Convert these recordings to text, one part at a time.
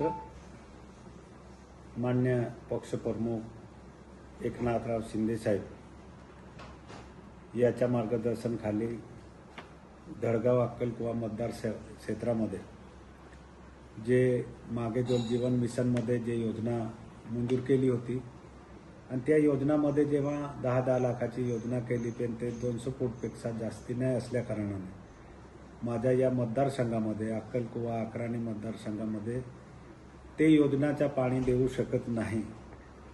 महाराष्ट्र, मान्य पक्षप्रमुख एकनाथराव शिंदे साहेब याच्या मार्गदर्शनाखाली धडगाव अक्कलकुवा मतदार क्षेत्रामध्ये जे मागे जल जीवन मिशनमध्ये जे योजना मंजूर केली होती आणि त्या योजनामध्ये जेव्हा 10 लाखाची योजना केली पण ते 200 कोटीपेक्षा जास्ती नाही असल्या कारणाने माझ्या या मतदारसंघामध्ये अक्कलकुवा अक्राणी मतदारसंघामध्ये ते योजनाचा पाणी देऊ शकत नाही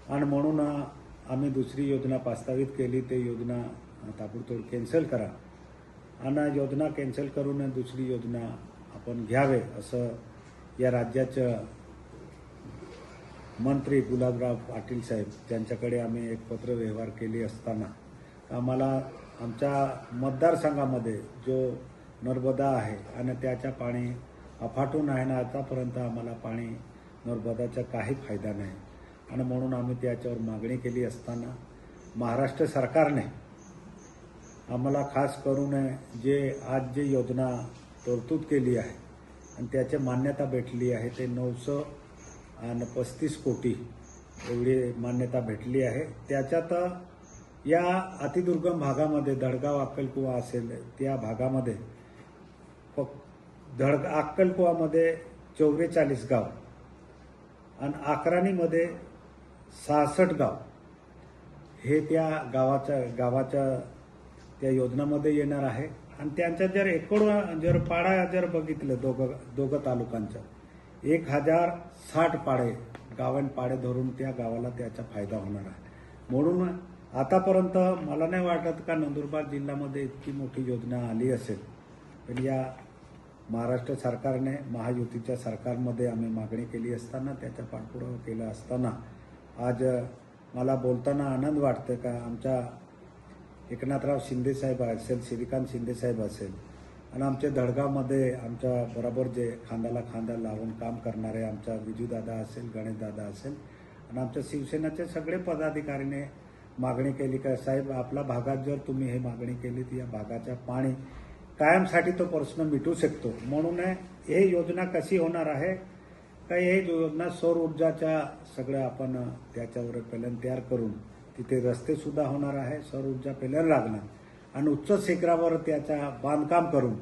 आणि म्हणून आम्ही दुसरी योजना प्रस्तावित केली। ते योजना ताबडतोब कॅन्सल करा आणि योजना कॅन्सल करून दुसरी योजना आपण घ्यावे असं या राज्याचे मंत्री गुलाबराव पाटील साहेब त्यांच्याकडे आम्ही एक पत्र व्यवहार केली असताना आम्हाला आमच्या मतदारसंघामध्ये जो नर्मदा आहे आणि त्याचा पाणी अफाटून आहे ना आतापर्यंत आम्हाला पाणी नर्मदाचा काही फायदा नाही आणि म्हणून आम्ही त्याच्यावर मागणी केली असताना महाराष्ट्र सरकारने आम्हाला खास करून जे आज जे योजना तरतूद केली आहे आणि त्याची मान्यता भेटली आहे ते 935 कोटी एवढी मान्यता भेटली आहे। त्याच्यात या अतिदुर्गम भागामध्ये धडगाव अक्कलकुवा असेल त्या भागामध्ये अक्कलकुवामध्ये 44 गाव आणि अक्राणीमध्ये 66 गाव हे त्या गावाच्या त्या योजनामध्ये येणार आहे आणि त्यांच्या जर एकूण जर पाडा जर बघितलं दोघं तालुक्यांचा 1060 पाडे गावां पाडे धरून त्या गावाला त्याचा फायदा होणार आहे। म्हणून आतापर्यंत मला नाही वाटत का नंदुरबार जिल्ह्यामध्ये इतकी मोठी योजना आली असेल पण या महाराष्ट्र सरकारने महायुतीच्या सरकारमध्ये आम्ही मागणी केली असताना त्याचा पाठपुरावा केला असताना आज मला बोलताना आनंद वाटतो का आमच्या एकनाथराव शिंदे साहेब असेल श्रीकांत शिंदे साहेब असेल आणि आमच्या धडगावमध्ये आमच्या बरोबर जे खांद्याला खांदा लावून काम करणारे आमचा विजूदादा असेल गणेशदादा असेल आणि आमच्या शिवसेनेचे सगळे पदाधिकारीने मागणी केली का साहेब आपल्या भागात जर तुम्ही हे मागणी केली तर या भागाचा पाणी कायमसाठी तो प्रश्न मिटू शकतो। म्हणून हे योजना कशी होणार आहे का हे योजना सौर ऊर्जाच्या सगळं आपण त्याच्यावर पहिल्यांदा तयार करून तिथे रस्ते सुद्धा होणार आहे, सौर ऊर्जा पहिल्यांदा लागणार आणि उच्च शिखरावर त्याचा बांधकाम करून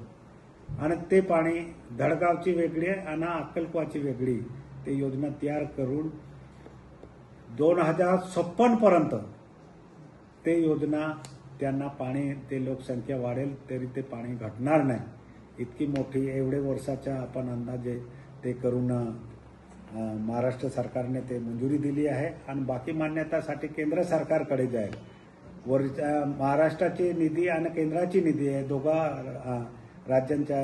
आणि ते पाणी धडगावची वेगळी आणि अक्कलकुवाची वेगळी ते योजना तयार करून 2056 पर्यंत ते योजना त्यांना पाणी ते लोकसंख्या वाढेल तरी ते पाणी घटणार नाही इतकी मोठी एवढे वर्षाच्या आपण अंदाजे ते करून महाराष्ट्र सरकारने ते मंजुरी दिली आहे आणि बाकी मान्यतासाठी केंद्र सरकारकडे जाईल। महाराष्ट्राची निधी आणि केंद्राची निधी आहे दोघा राज्यांच्या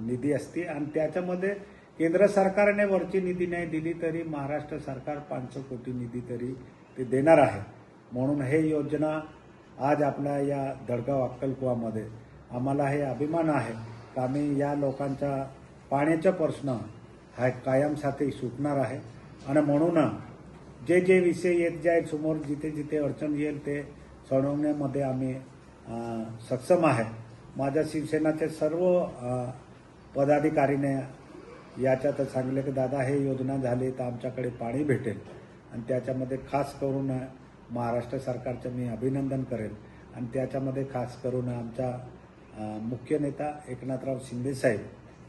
निधी असते आणि त्याच्यामध्ये केंद्र सरकारने वरची निधी नाही दिली तरी महाराष्ट्र सरकार 500 कोटी निधी तरी ते देणार आहे। म्हणून हे योजना आज आपल्या या धडगाव अक्कलकुवामध्ये आम्हाला हे अभिमान आहे की आम्ही या लोकांचा पाण्याचा प्रश्न हा कायमसाठी सुटणार आहे आणि म्हणून जे जे विषय येत जाईल समोर जिथे जिथे अडचण येईल ते सोडवण्यामध्ये आम्ही सक्षम आहे। माझ्या शिवसेनाचे सर्व पदाधिकारीने याच्यात सांगितले की दादा हे योजना झाली तर आमच्याकडे पाणी भेटेल आणि त्याच्यामध्ये खास करून महाराष्ट्र सरकारचं मी अभिनंदन करेल आणि त्याच्यामध्ये खास करून आमचा मुख्य नेता एकनाथराव शिंदे साहेब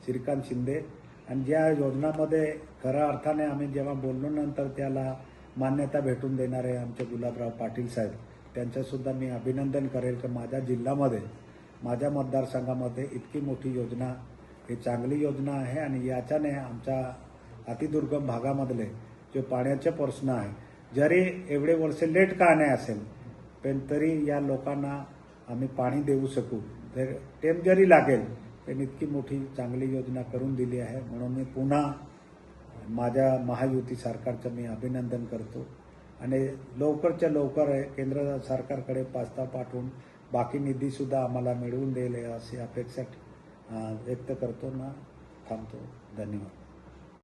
श्रीकांत शिंदे आणि ज्या योजनामध्ये खऱ्या अर्थाने आम्ही जेव्हा बोललो नंतर त्याला मान्यता भेटून देणारे आमचे गुलाबराव पाटील साहेब त्यांचंसुद्धा मी अभिनंदन करेल की माझ्या जिल्ह्यामध्ये माझ्या मतदारसंघामध्ये इतकी मोठी योजना ही चांगली योजना आहे आणि याच्याने आमच्या अतिदुर्गम भागामधले जो पाण्याचे प्रश्न आहे जरी एवढे वर्ष लेट का नाही असेल पण तरी या लोकांना आम्ही पाणी देऊ शकू तर टेम जरी लागेल पण इतकी मोठी चांगली योजना करून दिली आहे। म्हणून मी पुन्हा माझ्या महायुती सरकारचं मी अभिनंदन करतो आणि लवकरच्या लवकर केंद्र सरकारकडे प्रस्ताव पाठवून बाकी निधीसुद्धा आम्हाला मिळवून देईल अशी अपेक्षा व्यक्त करतो ना थांबतो। धन्यवाद।